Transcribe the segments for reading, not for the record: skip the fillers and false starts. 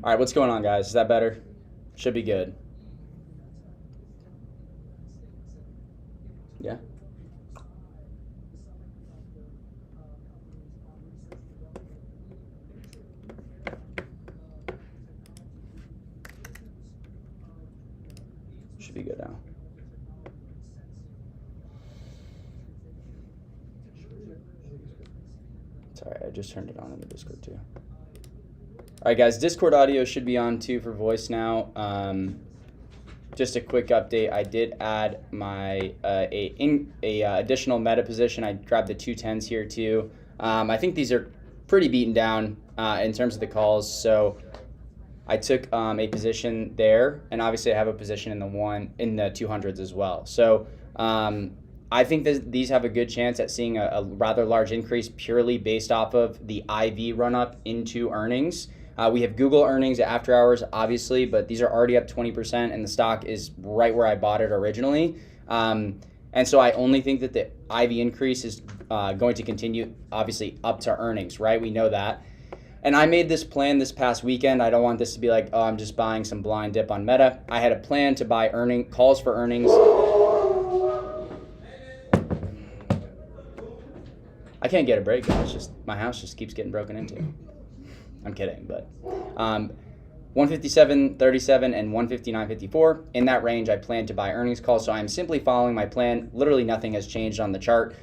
All right, what's going on, guys? Is that better? Should be good. Yeah. Should be good now. Sorry, I just turned it on in the Discord too. All right, guys, Discord audio should be on too for voice now. Just a quick update. I did add my additional meta position. I grabbed the 210s here too. I think these are pretty beaten down in terms of the calls. So I took a position there, and obviously I have a position in the 200s as well. So I think that these have a good chance at seeing a rather large increase purely based off of the IV run up into earnings. We have Google earnings after hours, obviously, but these are already up 20%, and the stock is right where I bought it originally. And so I only think that the IV increase is going to continue, obviously, up to earnings, right? We know that. And I made this plan this past weekend. I don't want this to be like, oh, I'm just buying some blind dip on Meta. I had a plan to buy calls for earnings. I can't get a break. It's just my house just keeps getting broken into. I'm kidding, but 157.37 and 159.54 in that range. I plan to buy earnings calls, so I'm simply following my plan. Literally nothing has changed on the chart.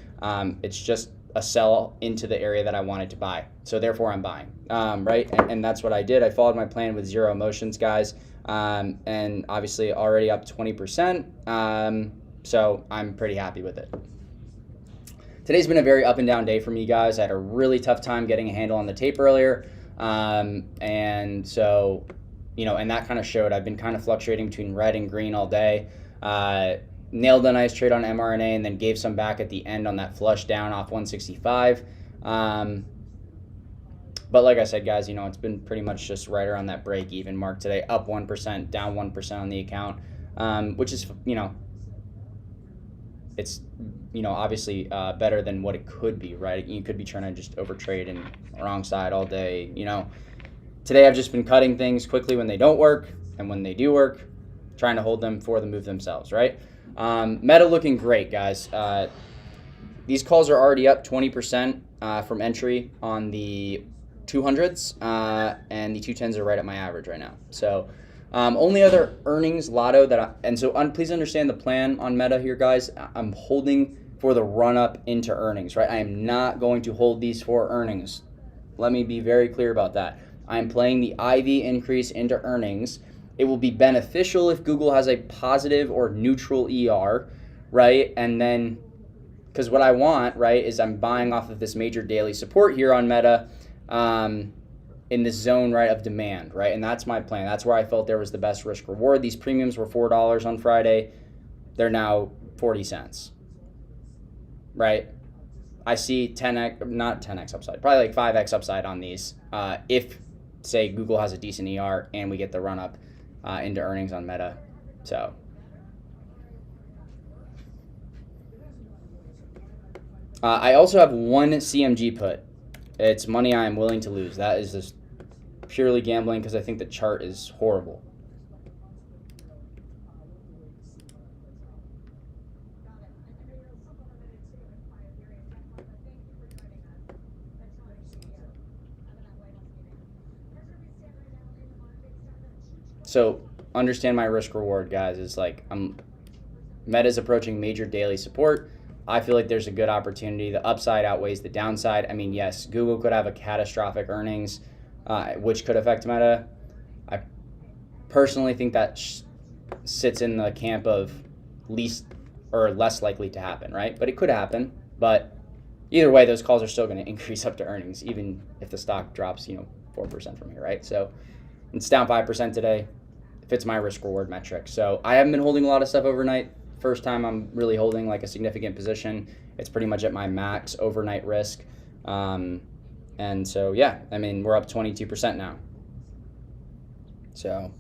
It's just a sell into the area that I wanted to buy, so therefore I'm buying. Right, and that's what I did. I followed my plan with zero emotions, guys, and obviously already up 20%. So I'm pretty happy with it. Today's been a very up and down day for me, guys. I had a really tough time getting a handle on the tape earlier. And so, and that kind of showed. I've been kind of fluctuating between red and green all day. Nailed a nice trade on mRNA and then gave some back at the end on that flush down off 165. But like I said, guys, it's been pretty much just right around that break even mark today, up 1%, down 1% on the account, which is, it's, obviously better than what it could be, right? You could be trying to just overtrade and wrong side all day. Today I've just been cutting things quickly when they don't work, and when they do work, trying to hold them for the move themselves, right? Meta looking great, guys. These calls are already up 20% from entry on the 200s, and the 210s are right at my average right now. So only other earnings lotto please understand the plan on Meta here, guys. I'm holding for the run up into earnings, right? I am not going to hold these for earnings. Let me be very clear about that. I'm playing the IV increase into earnings. It will be beneficial if Google has a positive or neutral ER, right? And then, because what I want, right, is I'm buying off of this major daily support here on Meta in this zone, right, of demand, right? And that's my plan. That's where I felt there was the best risk reward. These premiums were $4 on Friday. They're now 40 cents, right? I see 10x, not 10x upside, probably like 5x upside on these if, say, Google has a decent ER and we get the run up into earnings on Meta. So I also have one CMG put. It's money I am willing to lose. That is just purely gambling because I think the chart is horrible. So understand my risk reward, guys, is like Meta's approaching major daily support. I feel like there's a good opportunity. The upside outweighs the downside. I mean, yes, Google could have a catastrophic earnings, which could affect Meta. I personally think that sits in the camp of least or less likely to happen, right? But it could happen. But either way, those calls are still going to increase up to earnings, even if the stock drops, 4% from here, right? So it's down 5% today. Fits my risk reward metric. So I haven't been holding a lot of stuff overnight. First time I'm really holding like a significant position. It's pretty much at my max overnight risk. And so, yeah, I mean, we're up 22% now. So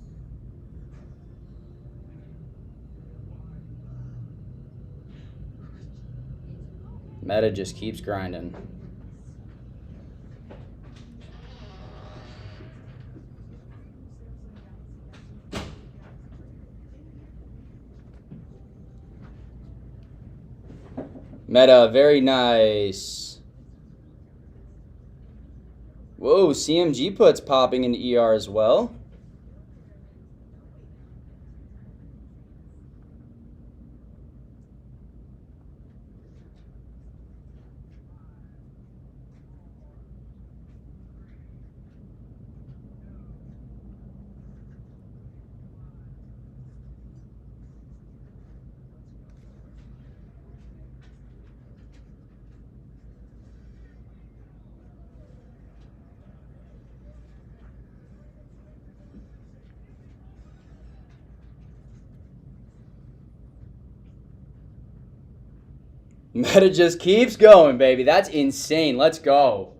Meta just keeps grinding. Meta, very nice. Whoa, CMG puts popping into ER as well. Meta just keeps going, baby. That's insane. Let's go.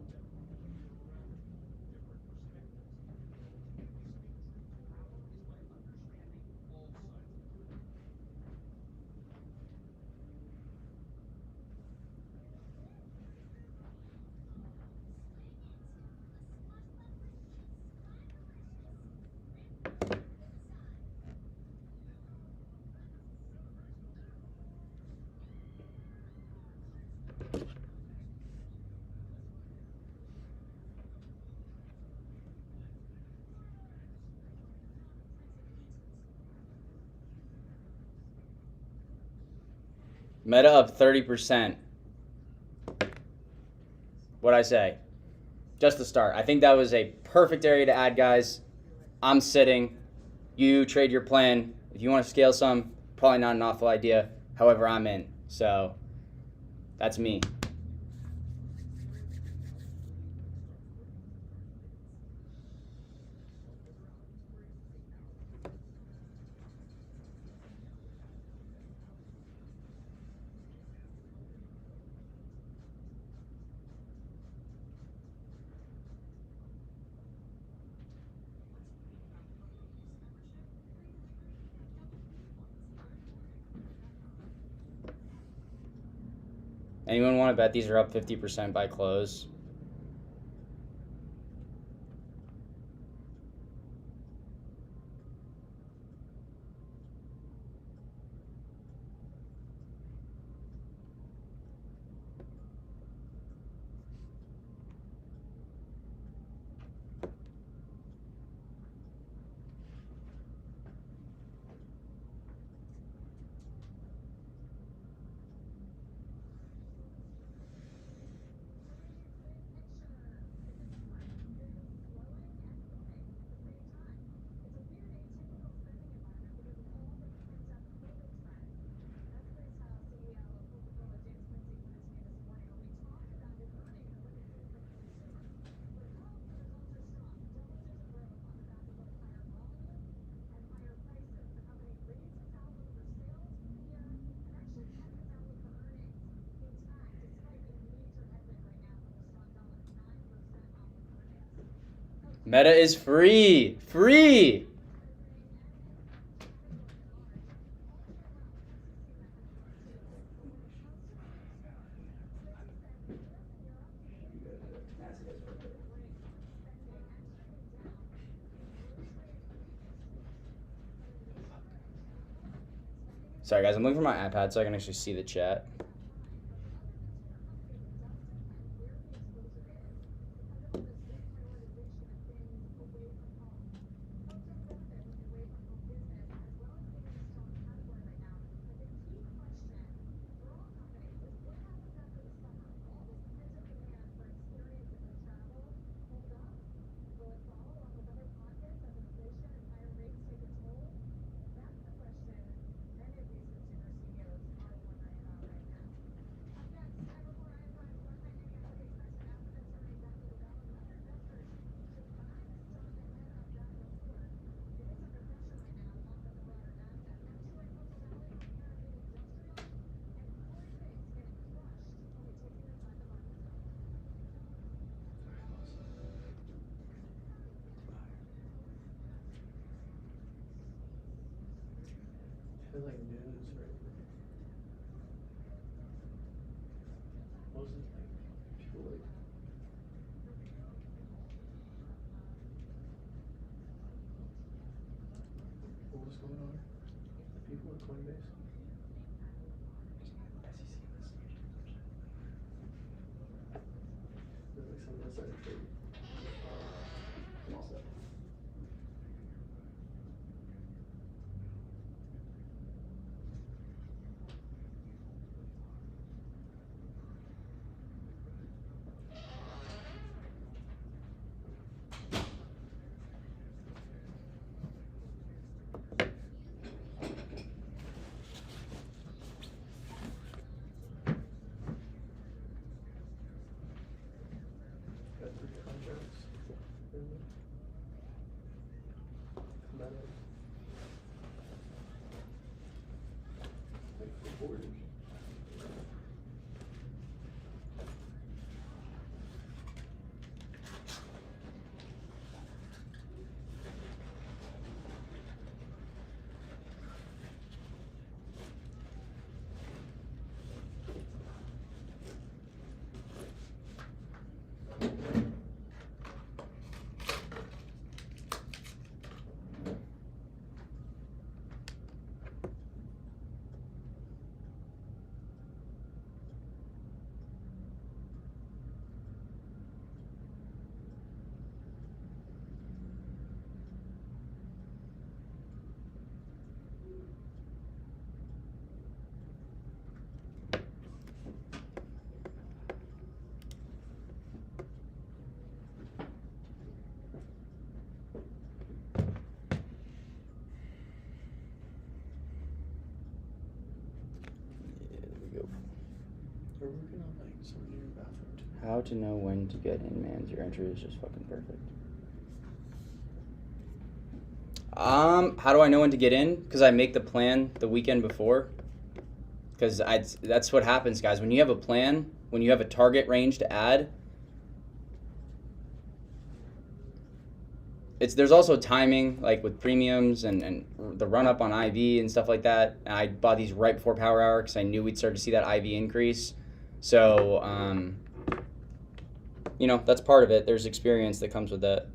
Meta up 30%. What'd I say? Just the start. I think that was a perfect area to add, guys. I'm sitting. You trade your plan. If you want to scale some, probably not an awful idea. However, I'm in. So that's me. Anyone want to bet these are up 50% by close? Meta is free. Free. Sorry, guys. I'm looking for my iPad so I can actually see the chat. Like news, right? Most of the people like. What was going on? The people at Coinbase. set a trade. I'm all set. Got 3 contracts. Like 4 borders. We're working on like something in your bathroom too. How to know when to get in, man. Your entry is just fucking perfect. How do I know when to get in? Because I make the plan the weekend before. Because that's what happens, guys. When you have a plan, when you have a target range to add, there's also timing, like with premiums and the run up on IV and stuff like that. I bought these right before power hour because I knew we'd start to see that IV increase. So, you know, that's part of it. There's experience that comes with that.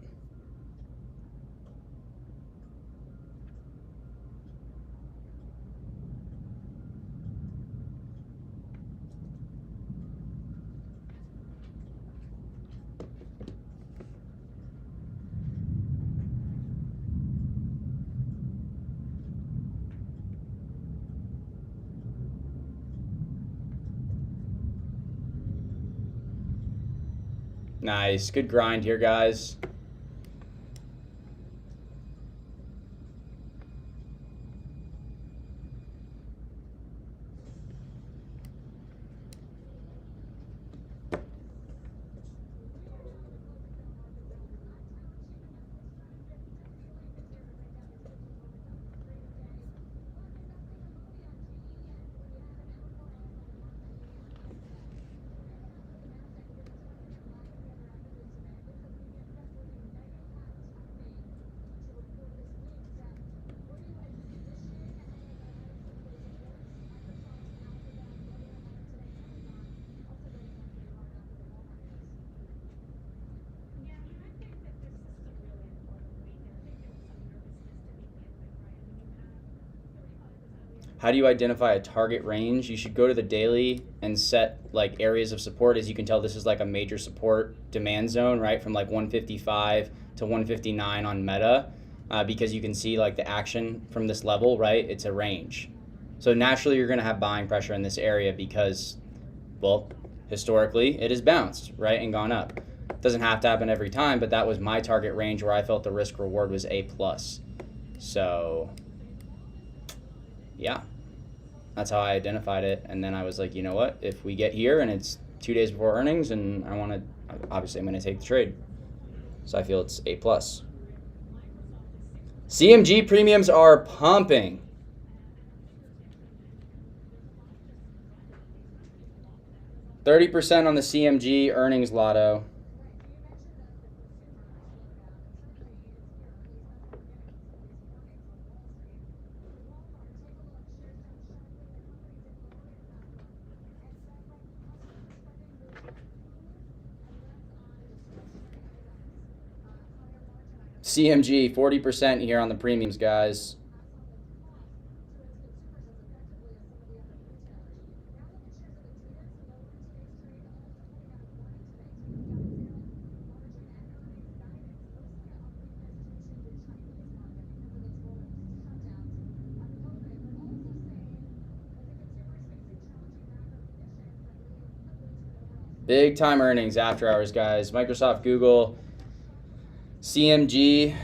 Nice. Good grind here, guys. How do you identify a target range? You should go to the daily and set like areas of support. As you can tell, this is like a major support demand zone, right? From like 155 to 159 on meta, because you can see like the action from this level, right? It's a range. So naturally you're gonna have buying pressure in this area because, well, historically it has bounced, right? And gone up. Doesn't have to happen every time, but that was my target range where I felt the risk reward was A+. So yeah, that's how I identified it. And then I was like, you know what? If we get here and it's 2 days before earnings and I want to, obviously I'm going to take the trade. So I feel it's A+. CMG premiums are pumping. $30 on the CMG earnings lotto. CMG, 40% here on the premiums, guys. Big time earnings after hours, guys. Microsoft, Google, CMG,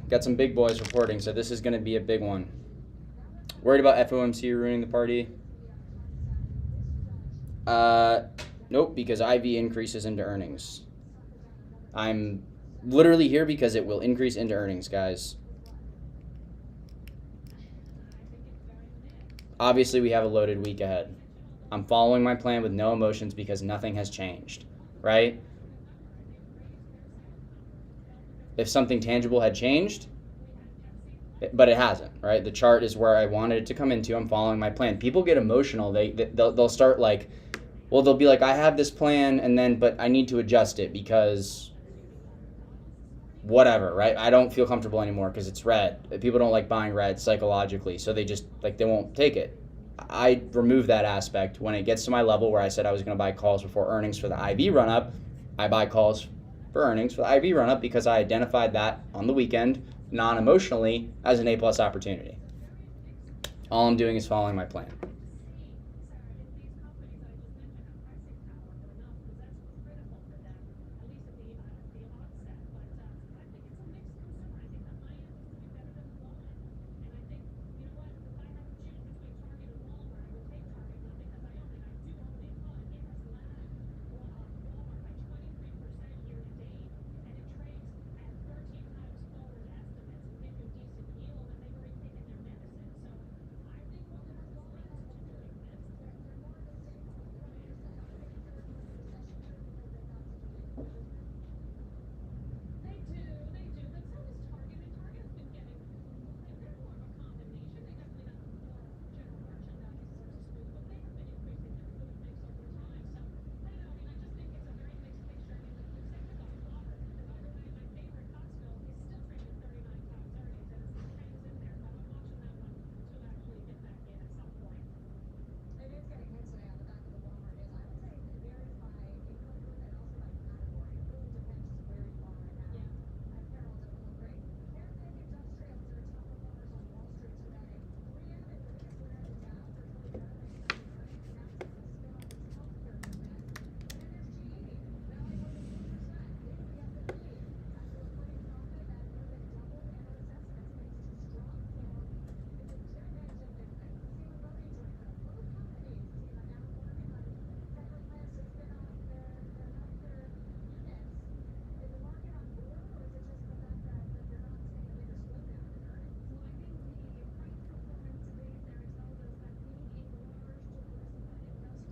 got some big boys reporting, so this is going to be a big one. Worried about FOMC ruining the party? Nope, because IV increases into earnings. I'm literally here because it will increase into earnings, guys. Obviously, we have a loaded week ahead. I'm following my plan with no emotions because nothing has changed, right? If something tangible had changed, but it hasn't, right? The chart is where I wanted it to come into. I'm following my plan. People get emotional. They'll start like, well, they'll be like, I have this plan, and then, but I need to adjust it because whatever, right? I don't feel comfortable anymore because it's red. People don't like buying red psychologically, so they just, like, they won't take it. I remove that aspect. When it gets to my level where I said I was going to buy calls before earnings for the IV run-up, I buy calls for earnings for the IV run-up because I identified that on the weekend, non-emotionally, as an A-plus opportunity. All I'm doing is following my plan.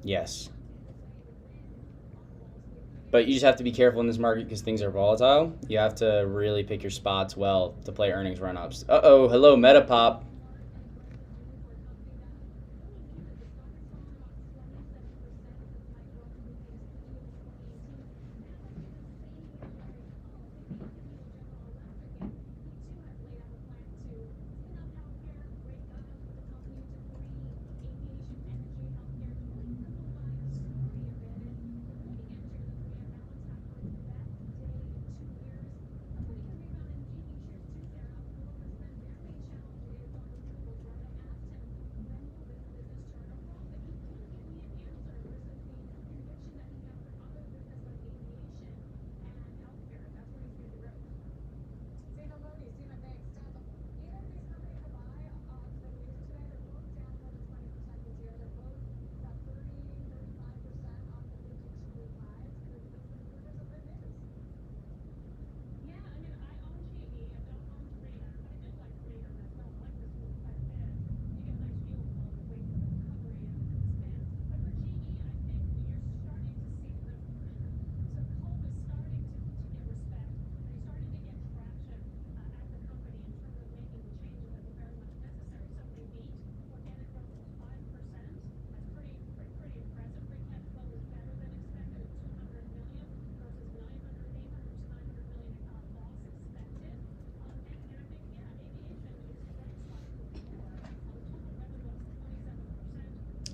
Yes. But you just have to be careful in this market because things are volatile. You have to really pick your spots well to play earnings run-ups. Uh-oh, hello, Metapop.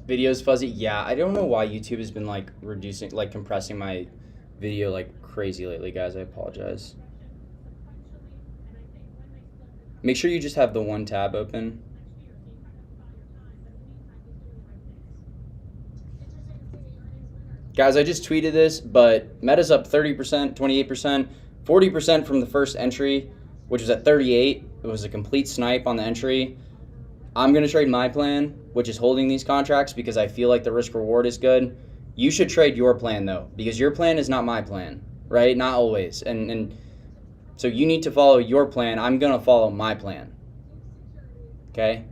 Video's fuzzy. Yeah, I don't know why YouTube has been like reducing, like compressing my video like crazy lately, guys. I apologize. Make sure you just have the one tab open. Guys, I just tweeted this, but Meta's up 30%, 28%, 40% from the first entry, which was at 38. It was a complete snipe on the entry. I'm going to trade my plan, which is holding these contracts because I feel like the risk reward is good. You should trade your plan, though, because your plan is not my plan, right? Not always. And so you need to follow your plan. I'm going to follow my plan. Okay?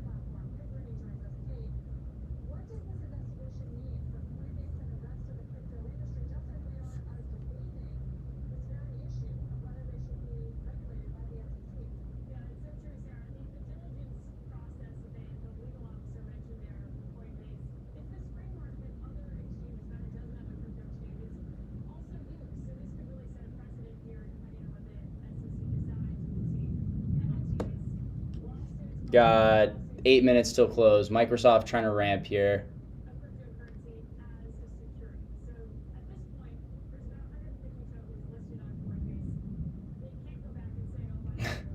Got 8 minutes till close. Microsoft trying to ramp here.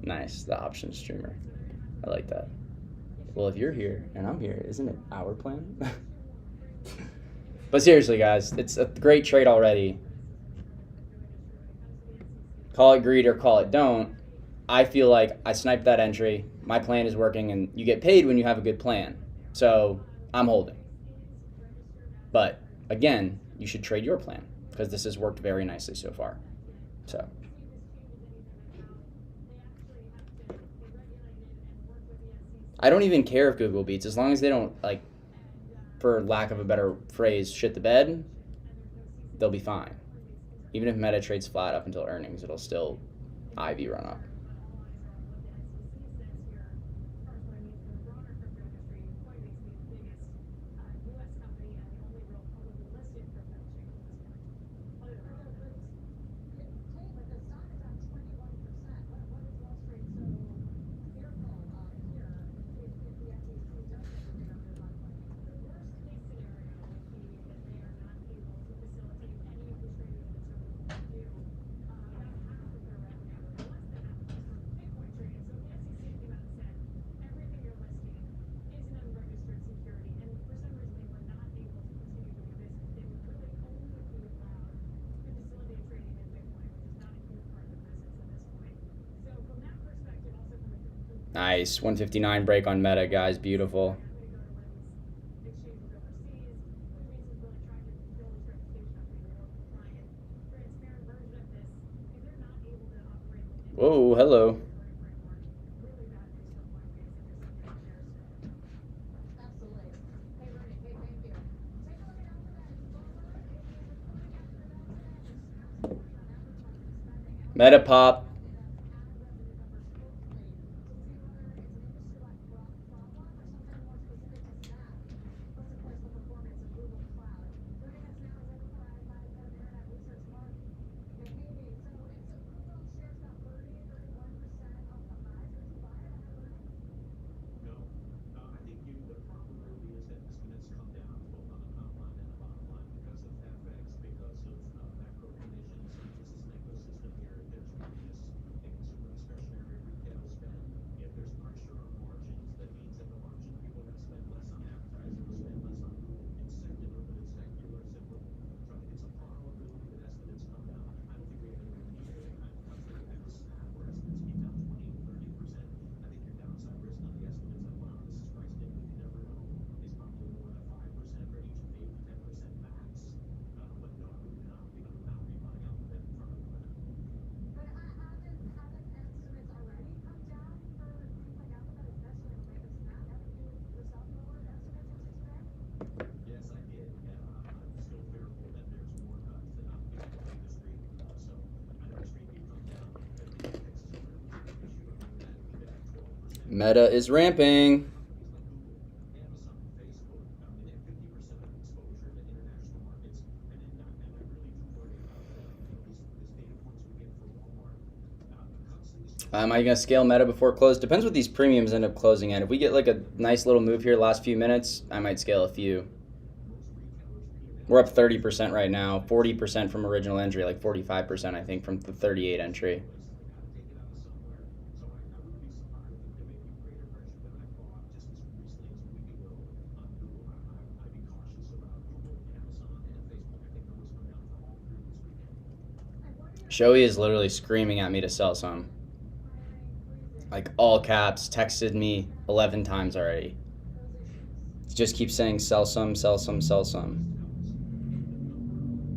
Nice, the option streamer. I like that. Well, if you're here and I'm here, isn't it our plan? But seriously, guys, it's a great trade already. Call it greed or call it don't. I feel like I sniped that entry. My plan is working, and you get paid when you have a good plan. So I'm holding. But again, you should trade your plan because this has worked very nicely so far. So. I don't even care if Google beats as long as they don't, like, for lack of a better phrase, shit the bed, they'll be fine. Even if Meta trades flat up until earnings, it'll still IV run up. Nice. 159 break on Meta, guys. Beautiful. Whoa, hello. Meta pop. Meta is ramping. Am I going to scale Meta before close? Depends what these premiums end up closing at. If we get like a nice little move here last few minutes, I might scale a few. We're up 30% right now, 40% from original entry, like 45% I think from the 38 entry. Shoei is literally screaming at me to sell some. Like all caps, texted me 11 times already. He just keeps saying sell some, sell some, sell some.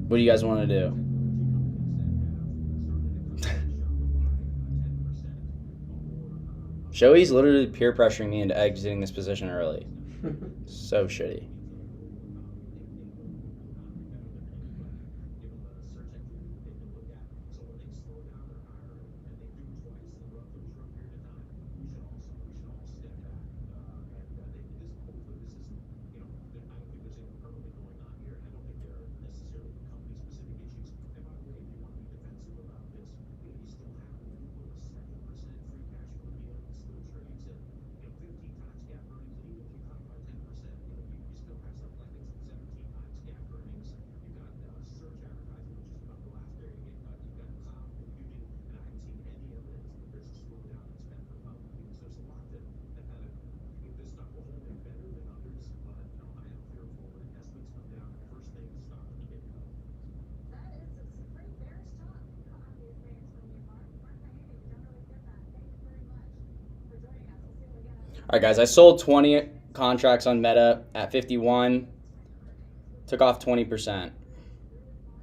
What do you guys want to do? Shoei's literally peer pressuring me into exiting this position early. So shitty. All right, guys, I sold 20 contracts on Meta at 51. Took off 20%.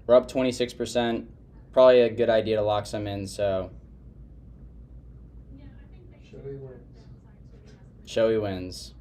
We're up 26%. Probably a good idea to lock some in, so Shoei wins. Shoei wins.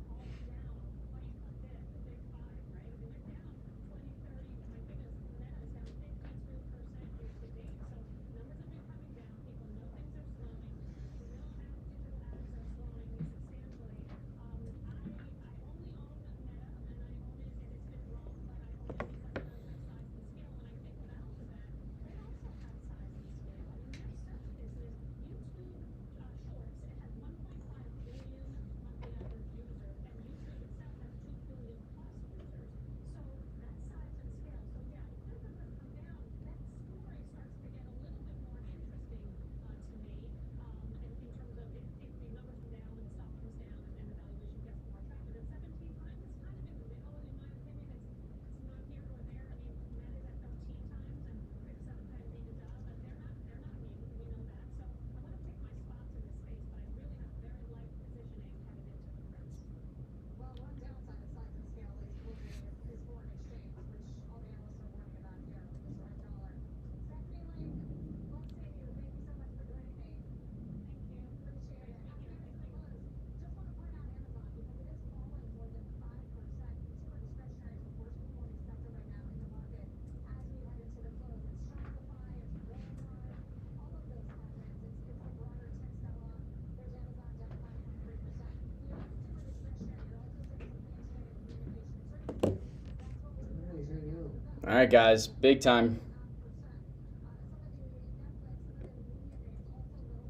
All right, guys, big time.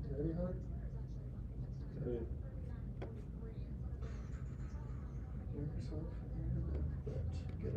Ready, Hart? Ready. Yourself. But